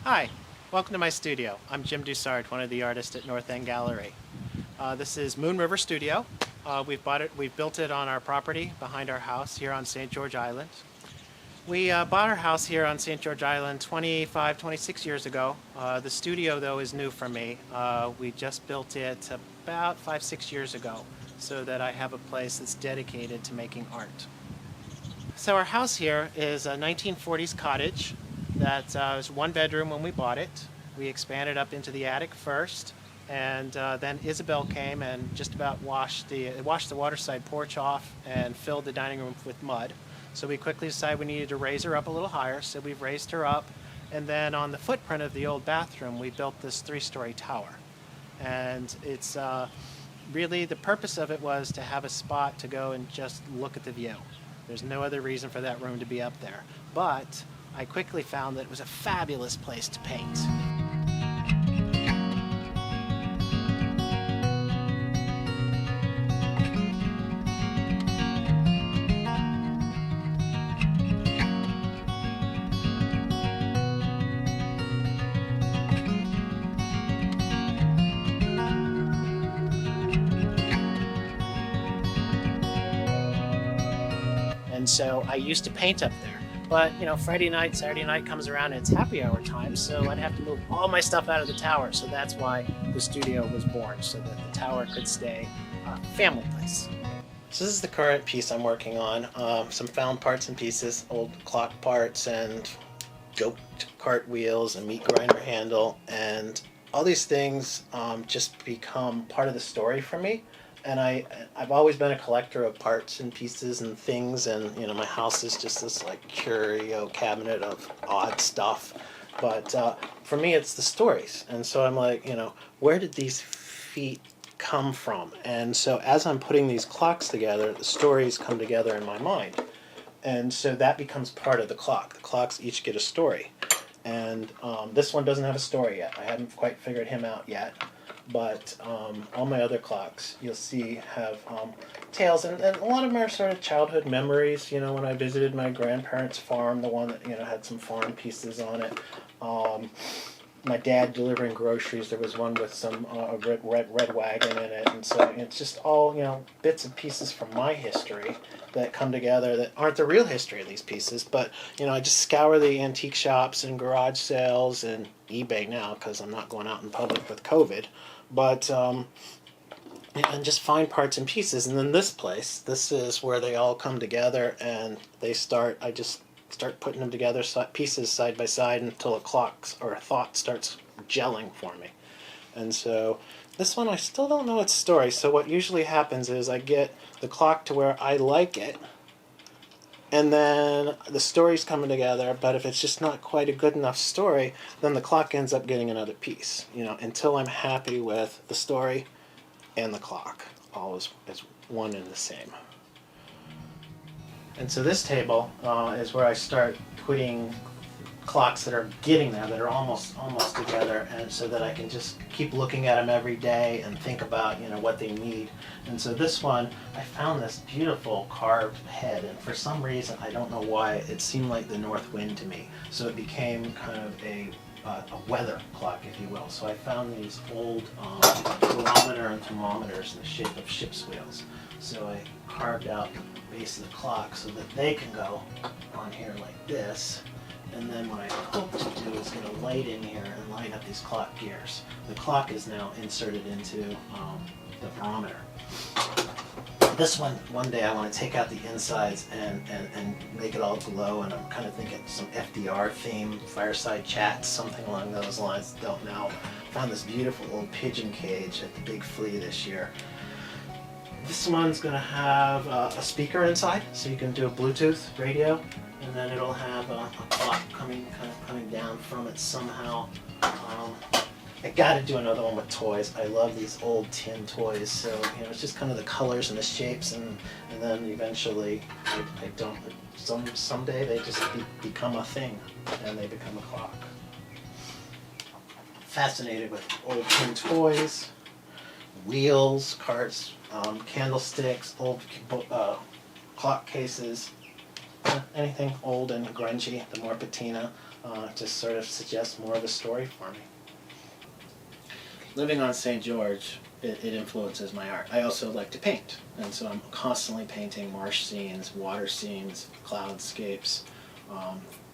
Hi, welcome to my studio. I'm Jim Doussard, one of the artists at North End Gallery. This is Moon River Studio. We've built it on our property behind our house here on St. George Island. We bought our house here on St. George Island 25, 26 years ago. The studio, though, is new for me. We just built it about 5, 6 years ago so that I have a place that's dedicated to making art. So our house here is a 1940s cottage that was one bedroom when we bought it. We expanded up into the attic first, and then Isabel came and just about washed the waterside porch off and filled the dining room with mud. So we quickly decided we needed to raise her up a little higher, so we've raised her up. And then on the footprint of the old bathroom, we built this 3-story tower. And it's really, the purpose of it was to have a spot to go and just look at the view. There's no other reason for that room to be up there. But I quickly found that it was a fabulous place to paint. And so I used to paint up there. But, you know, Friday night, Saturday night comes around and it's happy hour time, so I'd have to move all my stuff out of the tower. So that's why the studio was born, so that the tower could stay a family place. So this is the current piece I'm working on. Some found parts and pieces, old clock parts and goat cart wheels and meat grinder handle. And all these things just become part of the story for me. And I've always been a collector of parts and pieces and things, and you know, my house is just this like curio cabinet of odd stuff. But for me, it's the stories, and so I'm like, you know, where did these feet come from? And so as I'm putting these clocks together, the stories come together in my mind, and so that becomes part of the clock. The clocks each get a story, and this one doesn't have a story yet. I haven't quite figured him out yet. But all my other clocks, you'll see, have tales, and a lot of them are sort of childhood memories. You know, when I visited my grandparents' farm, the one that, you know, had some farm pieces on it. My dad delivering groceries, there was one with some red wagon in it, and so it's just all, you know, bits and pieces from my history that come together that aren't the real history of these pieces. But you know, I just scour the antique shops and garage sales and eBay now because I'm not going out in public with COVID. But and just find parts and pieces, and then this is where they all come together and they start. I just start putting them together, pieces side by side, until a clock or a thought starts gelling for me. And so this one, I still don't know its story. So what usually happens is I get the clock to where I like it, and then the story's coming together. But if it's just not quite a good enough story, then the clock ends up getting another piece, you know, until I'm happy with the story and the clock, all is one and the same. And so this table is where I start putting clocks that are getting there, that are almost together, and so that I can just keep looking at them every day and think about, you know, what they need. And so this one, I found this beautiful carved head, and for some reason, I don't know why, it seemed like the north wind to me. So it became kind of a weather clock, if you will. So I found these old barometer and thermometers in the shape of ship's wheels. So I carved out the base of the clock so that they can go on here like this. And then what I hope to do is get a light in here and light up these clock gears. The clock is now inserted into the barometer. This one day I want to take out the insides and make it all glow, and I'm kind of thinking some FDR theme, fireside chats, something along those lines. Don't know. Found this beautiful old pigeon cage at the Big Flea this year. This one's going to have a speaker inside, so you can do a Bluetooth radio, and then it'll have a clock coming down from it somehow. I got to do another one with toys. I love these old tin toys, so you know, it's just kind of the colors and the shapes, and then eventually, I don't. Someday they just become a thing, and they become a clock. Fascinated with old tin toys, wheels, carts, candlesticks, old clock cases, anything old and grungy, the more patina, just sort of suggests more of a story for me. Living on St. George, it influences my art. I also like to paint, and so I'm constantly painting marsh scenes, water scenes, cloudscapes,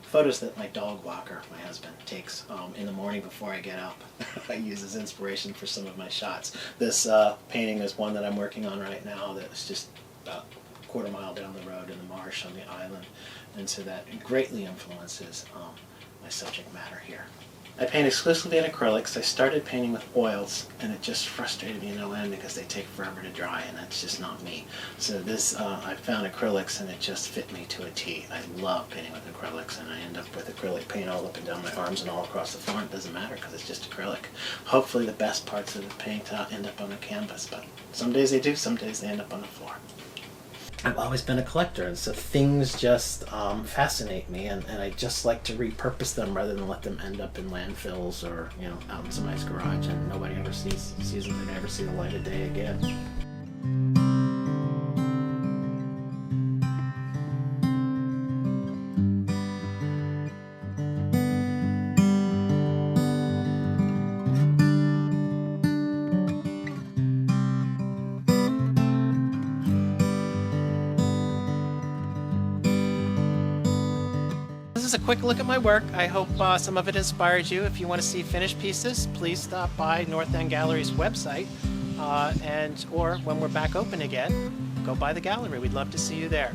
photos that my dog Walker, my husband, takes in the morning before I get up. I use as inspiration for some of my shots. This painting is one that I'm working on right now that's just about a quarter-mile down the road in the marsh on the island, and so that greatly influences my subject matter here. I paint exclusively in acrylics. I started painting with oils, and it just frustrated me no end because they take forever to dry, and that's just not me. So this, I found acrylics, and it just fit me to a T. I love painting with acrylics, and I end up with acrylic paint all up and down my arms and all across the floor. It doesn't matter because it's just acrylic. Hopefully the best parts of the paint end up on the canvas, but some days they do, some days they end up on the floor. I've always been a collector, and so things just fascinate me, and I just like to repurpose them rather than let them end up in landfills or, you know, out in somebody's garage and nobody ever sees them. They never see the light of day again. This is a quick look at my work. I hope some of it inspired you. If you want to see finished pieces, please stop by North End Gallery's website, or when we're back open again, go by the gallery. We'd love to see you there.